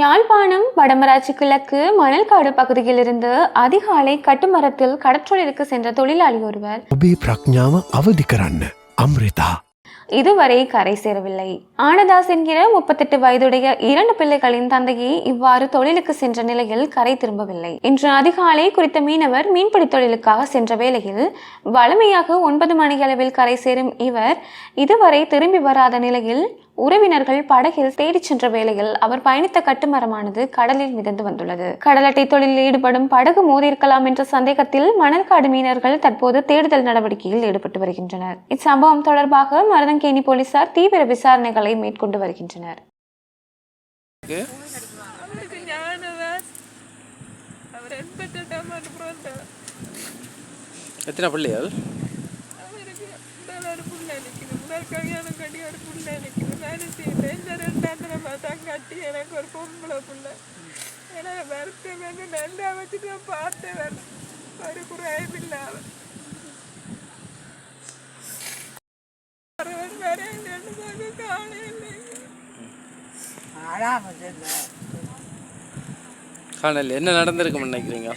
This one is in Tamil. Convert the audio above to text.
யாழ்ப்பாணம் வடமராட்சி கிழக்கு மணல்காடு பகுதியிலிருந்து அதிகாலை கட்டுமரத்தில் கடற்றொழிலுக்கு சென்ற தொழிலாளி ஒருவர் இதுவரை கரை சேரவில்லை. ஆனதாஸ் என்கிற 38 வயதுடைய 2 பிள்ளைகளின் தந்தையை இவ்வாறு தொழிலுக்கு சென்ற நிலையில் கரை திரும்பவில்லை. இன்று அதிகாலை குறித்த மீனவர் மீன்பிடி தொழிலுக்காக சென்ற வேளையில் வழமையாக 9 மணியளவில் கரை சேரும் இவர் இதுவரை திரும்பி வராத நிலையில் உறவினர்கள் படகில் தேடிச் சென்ற வேளையில் அவர் பயணித்த கட்டுமரமானது கடலில் மிதந்து வந்துள்ளது. கடலட்டை தொழிலில் ஈடுபடும் படகு மோதியிருக்கலாம் என்ற சந்தேகத்தில் மணல்காடு மீனவர்கள் தற்போது தேடுதல் நடவடிக்கையில் ஈடுபட்டு வருகின்றனர். இச்சம்பவம் தொடர்பாக மருதங்கேணி போலீசார் தீவிர விசாரணைகளை மேற்கொண்டு வருகின்றனர். எத்தனை பிள்ளைகள்? கல்யாணம் கட்டி ஒரு புள்ள நிற்குது. வேலை செய்யல. இந்த 2 தங்காட்டி எனக்கு ஒரு பொம்பளை புள்ள. எனக்கு வருத்தம் வந்து நல்லா வச்சுட்டு பார்த்தேன். ஒரு குறையும் இல்லாம காணல. என்ன நடந்திருக்குன்னு நினைக்கிறீங்க?